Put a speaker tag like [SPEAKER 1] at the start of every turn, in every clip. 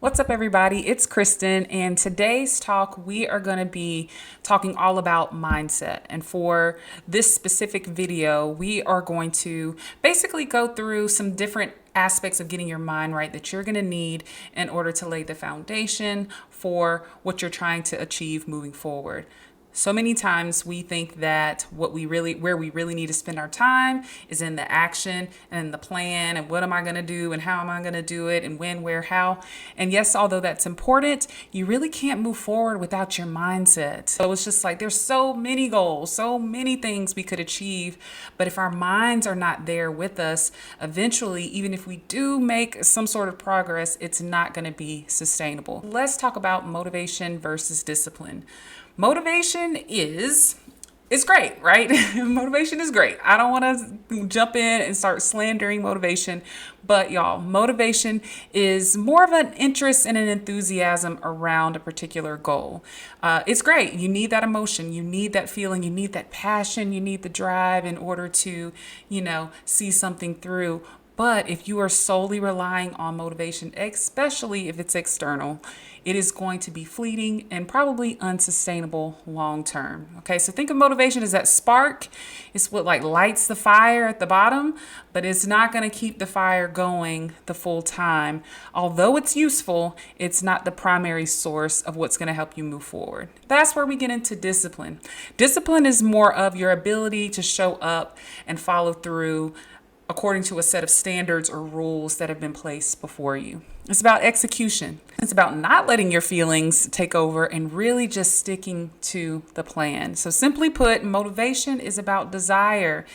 [SPEAKER 1] What's up, everybody? It's Kristen, and today's talk, we are going to be talking all about mindset. And for this specific video, we are going to basically go through some different aspects of getting your mind right that you're going to need in order to lay the foundation for what you're trying to achieve moving forward. So many times we think that where we really need to spend our time is in the action and in the plan and what am I going to do and how am I going to do it and when, where, how. And yes, although that's important, you really can't move forward without your mindset. So it's just like there's so many goals, so many things we could achieve, but if our minds are not there with us, eventually, even if we do make some sort of progress, it's not going to be sustainable. Let's talk about motivation versus discipline. Motivation is great, right? Motivation is great. I don't want to jump in and start slandering motivation, but y'all, motivation is more of an interest and an enthusiasm around a particular goal. It's great. You need that emotion, you need that feeling, you need that passion, you need the drive in order to, see something through. But if you are solely relying on motivation, especially if it's external, it is going to be fleeting and probably unsustainable long term. Okay, so think of motivation as that spark. It's what lights the fire at the bottom, but it's not going to keep the fire going the full time. Although it's useful, it's not the primary source of what's going to help you move forward. That's where we get into discipline. Discipline is more of your ability to show up and follow through according to a set of standards or rules that have been placed before you. It's about execution. It's about not letting your feelings take over and really just sticking to the plan. So simply put, motivation is about desire.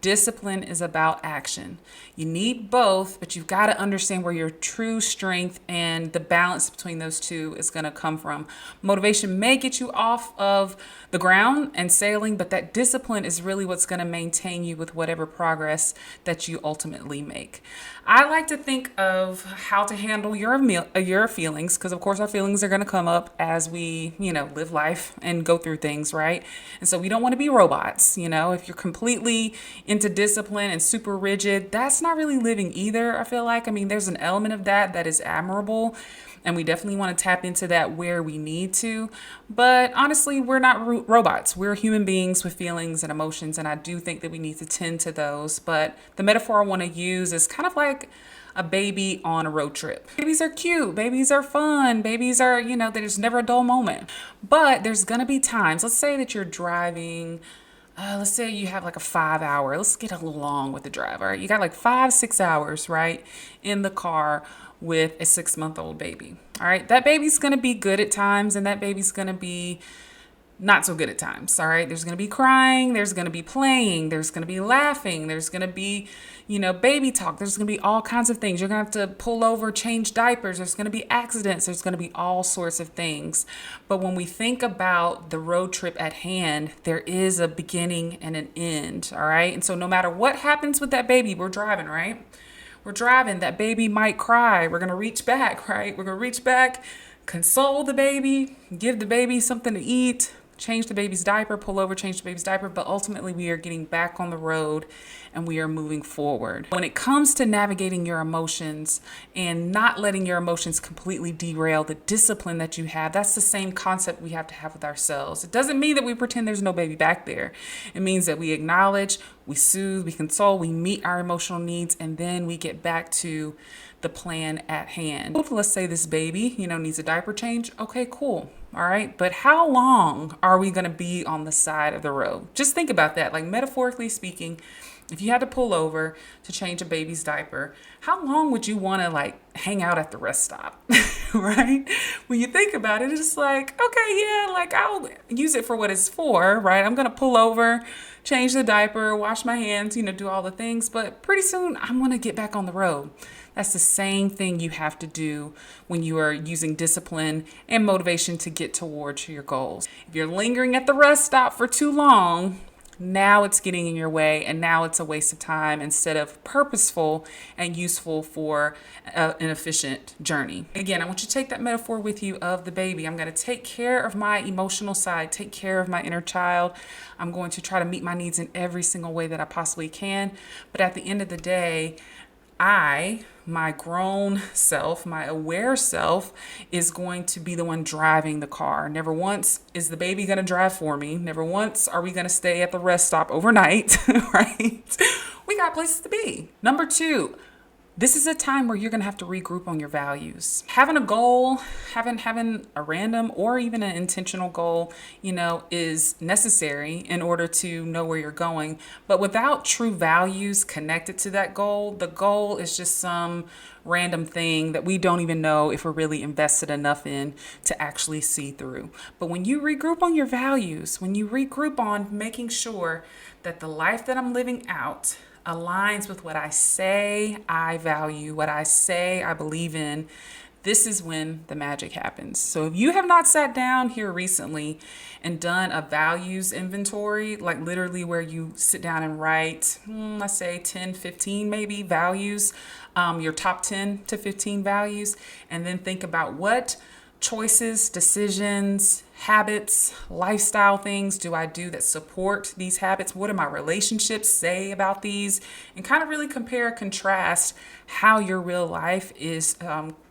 [SPEAKER 1] Discipline is about action. You need both, but you've got to understand where your true strength and the balance between those two is going to come from. Motivation may get you off of the ground and sailing, but that discipline is really what's going to maintain you with whatever progress that you ultimately make. I like to think of how to handle your feelings, because of course our feelings are going to come up as we, live life and go through things, right? And so we don't want to be robots. If you're completely into discipline and super rigid, that's not really living either, I feel like. There's an element of that is admirable, and we definitely want to tap into that where we need to. But honestly, we're not robots. We're human beings with feelings and emotions, and I do think that we need to tend to those. But the metaphor I want to use is kind of like a baby on a road trip. Babies are cute. Babies are fun. Babies are, there's never a dull moment. But there's going to be times, let's say that you're driving. Let's say you have like a 5 hour, let's get a little long with the drive. All right. You got like 5, 6 hours, right, in the car with a 6-month-old baby. All right. That baby's going to be good at times, and that baby's going to be not so good at times. All right. There's going to be crying. There's going to be playing. There's going to be laughing. There's going to be, baby talk. There's going to be all kinds of things. You're going to have to pull over, change diapers. There's going to be accidents. There's going to be all sorts of things. But when we think about the road trip at hand, there is a beginning and an end. All right. And so no matter what happens with that baby, we're driving, right? We're driving. That baby might cry. We're going to reach back, right? We're going to reach back, console the baby, give the baby something to eat, change the baby's diaper, pull over, change the baby's diaper, but ultimately we are getting back on the road and we are moving forward. When it comes to navigating your emotions and not letting your emotions completely derail the discipline that you have, that's the same concept we have to have with ourselves. It doesn't mean that we pretend there's no baby back there. It means that we acknowledge, we soothe, we console, we meet our emotional needs, and then we get back to the plan at hand. Let's say this baby, needs a diaper change. Okay, cool. All right. But how long are we going to be on the side of the road? Just think about that. Like, metaphorically speaking, if you had to pull over to change a baby's diaper, how long would you want to hang out at the rest stop? Right? When you think about it, it's like, okay, yeah, I'll use it for what it's for, right? I'm going to pull over, change the diaper, wash my hands, do all the things. But pretty soon I'm going to get back on the road. That's the same thing you have to do when you are using discipline and motivation to get towards your goals. If you're lingering at the rest stop for too long, now it's getting in your way, and now it's a waste of time instead of purposeful and useful for an efficient journey. Again, I want you to take that metaphor with you of the baby. I'm going to take care of my emotional side, take care of my inner child. I'm going to try to meet my needs in every single way that I possibly can. But at the end of the day, my grown self, my aware self, is going to be the one driving the car. Never once is the baby going to drive for me. Never once are we going to stay at the rest stop overnight, right? We got places to be. Number two, this is a time where you're going to have to regroup on your values. Having a goal, having a random or even an intentional goal, is necessary in order to know where you're going. But without true values connected to that goal, the goal is just some random thing that we don't even know if we're really invested enough in to actually see through. But when you regroup on your values, when you regroup on making sure that the life that I'm living out aligns with what I say I value, what I say I believe in, this is when the magic happens. So if you have not sat down here recently and done a values inventory, like literally where you sit down and write, let's say 10, 15 maybe values, your top 10 to 15 values, and then think about what choices, decisions, habits, lifestyle things do I do that support these habits? What do my relationships say about these? And kind of really compare and contrast how your real life is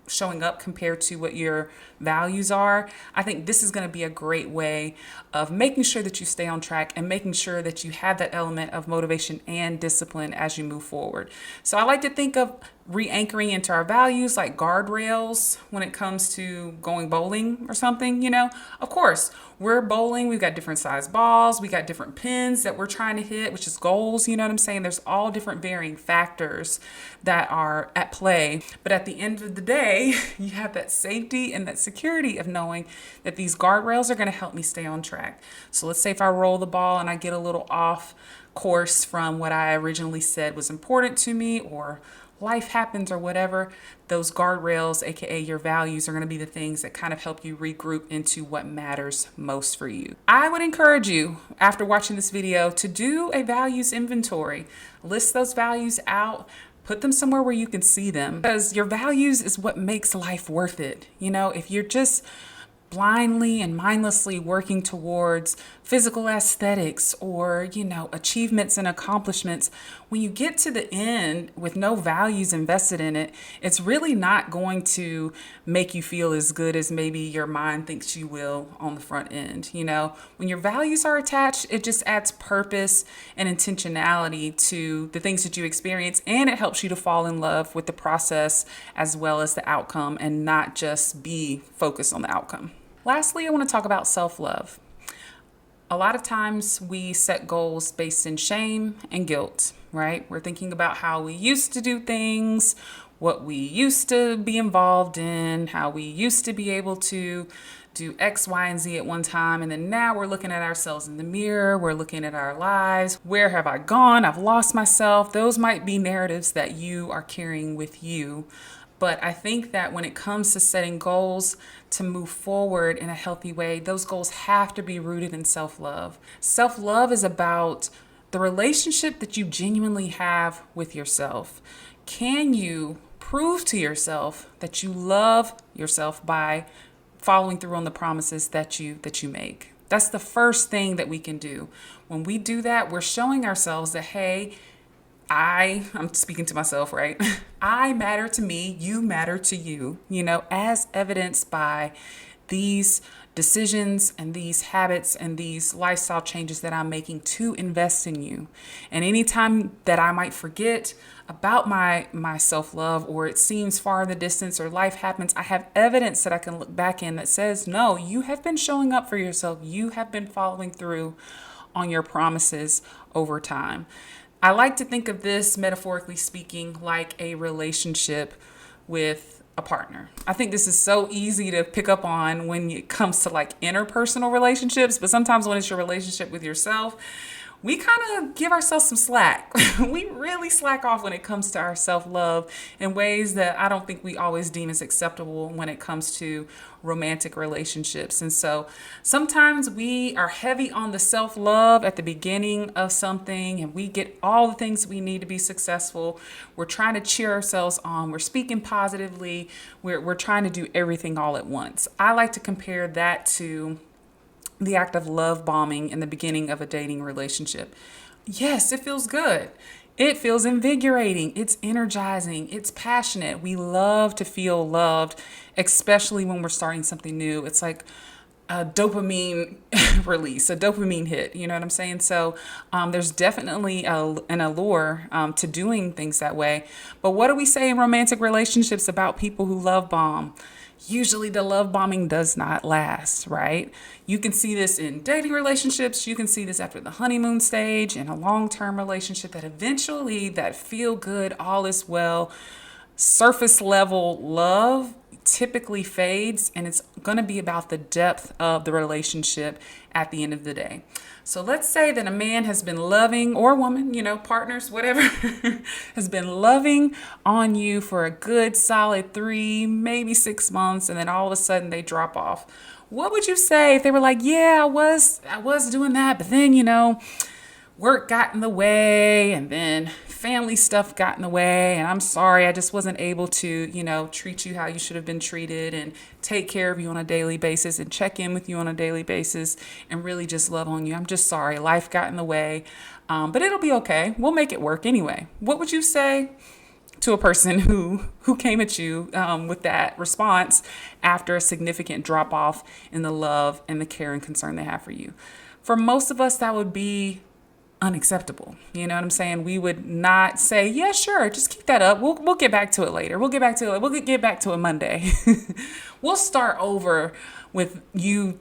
[SPEAKER 1] showing up compared to what your values are. I think this is going to be a great way of making sure that you stay on track and making sure that you have that element of motivation and discipline as you move forward. So I like to think of re-anchoring into our values like guardrails when it comes to going bowling or something. Of course, we're bowling, we've got different size balls, we got different pins that we're trying to hit, which is goals. You know what I'm saying? There's all different varying factors that are at play. But at the end of the day, you have that safety and that security of knowing that these guardrails are going to help me stay on track. So let's say if I roll the ball and I get a little off course from what I originally said was important to me, or life happens or whatever, those guardrails, aka your values, are going to be the things that kind of help you regroup into what matters most for you. I would encourage you, after watching this video, to do a values inventory. List those values out. Put them somewhere where you can see them, because your values is what makes life worth it. If you're just blindly and mindlessly working towards physical aesthetics or, achievements and accomplishments, when you get to the end with no values invested in it, it's really not going to make you feel as good as maybe your mind thinks you will on the front end. When your values are attached, it just adds purpose and intentionality to the things that you experience, and it helps you to fall in love with the process as well as the outcome and not just be focused on the outcome. Lastly, I want to talk about self-love. A lot of times we set goals based in shame and guilt, right? We're thinking about how we used to do things, what we used to be involved in, how we used to be able to do X, Y, and Z at one time. And then now we're looking at ourselves in the mirror. We're looking at our lives. Where have I gone? I've lost myself. Those might be narratives that you are carrying with you. But I think that when it comes to setting goals to move forward in a healthy way, those goals have to be rooted in self-love. Self-love is about the relationship that you genuinely have with yourself. Can you prove to yourself that you love yourself by following through on the promises that you make? That's the first thing that we can do. When we do that, we're showing ourselves that, hey, I'm speaking to myself, right? I matter to me, you matter to you, as evidenced by these decisions and these habits and these lifestyle changes that I'm making to invest in you. And anytime that I might forget about my self-love, or it seems far in the distance, or life happens, I have evidence that I can look back in that says, no, you have been showing up for yourself. You have been following through on your promises over time. I like to think of this, metaphorically speaking, like a relationship with a partner. I think this is so easy to pick up on when it comes to like interpersonal relationships, but sometimes when it's your relationship with yourself, we kind of give ourselves some slack. We really slack off when it comes to our self-love in ways that I don't think we always deem as acceptable when it comes to romantic relationships. And so sometimes we are heavy on the self-love at the beginning of something, and we get all the things we need to be successful. We're trying to cheer ourselves on. We're speaking positively. We're trying to do everything all at once. I like to compare that to the act of love bombing in the beginning of a dating relationship. Yes, it feels good. It feels invigorating, it's energizing, it's passionate. We love to feel loved, especially when we're starting something new. It's like a dopamine release, a dopamine hit. You know what I'm saying? So there's definitely an allure to doing things that way. But what do we say in romantic relationships about people who love bomb? Usually the love bombing does not last, right? You can see this in dating relationships. You can see this after the honeymoon stage in a long-term relationship, that eventually that feel good, all is well, surface level love typically fades, and it's going to be about the depth of the relationship at the end of the day. So let's say that a man has been loving, or a woman, partners, whatever, has been loving on you for a good solid 3, maybe 6 months, and then all of a sudden they drop off. What would you say if they were like, yeah, I was doing that, but then, work got in the way, and then family stuff got in the way, and I'm sorry, I just wasn't able to, treat you how you should have been treated, and take care of you on a daily basis, and check in with you on a daily basis, and really just love on you. I'm just sorry, life got in the way, but it'll be okay. We'll make it work anyway. What would you say to a person who came at you with that response after a significant drop off in the love and the care and concern they have for you? For most of us, that would be unacceptable. You know what I'm saying? We would not say, yeah, sure, just keep that up. We'll get back to it later. We'll get back to it. We'll get back to it Monday. We'll start over with you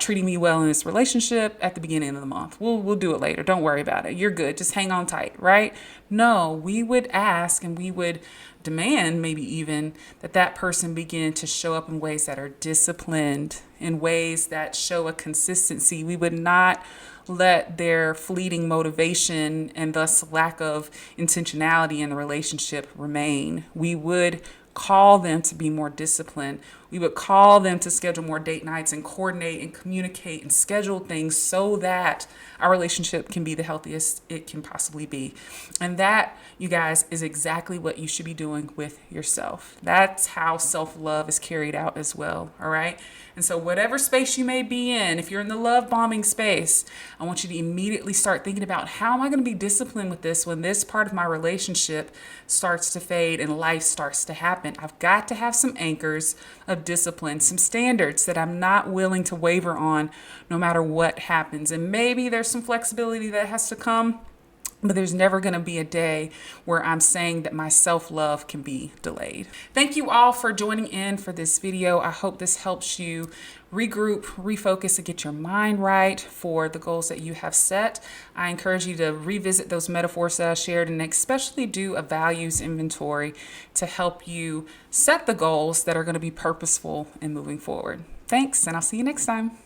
[SPEAKER 1] treating me well in this relationship at the beginning of the month. We'll do it later. Don't worry about it. You're good. Just hang on tight, right? No, we would ask, and we would demand, maybe even, that person begin to show up in ways that are disciplined, in ways that show a consistency. We would not let their fleeting motivation and thus lack of intentionality in the relationship remain. We would call them to be more disciplined. We would call them to schedule more date nights and coordinate and communicate and schedule things so that our relationship can be the healthiest it can possibly be. And that, you guys, is exactly what you should be doing with yourself. That's how self-love is carried out as well, all right? And so whatever space you may be in, if you're in the love bombing space, I want you to immediately start thinking about, how am I going to be disciplined with this when this part of my relationship starts to fade and life starts to happen? I've got to have some anchors of discipline, some standards that I'm not willing to waver on no matter what happens. And maybe there's some flexibility that has to come, but there's never going to be a day where I'm saying that my self-love can be delayed. Thank you all for joining in for this video. I hope this helps you regroup, refocus, and get your mind right for the goals that you have set. I encourage you to revisit those metaphors that I shared, and especially do a values inventory to help you set the goals that are going to be purposeful in moving forward. Thanks, and I'll see you next time.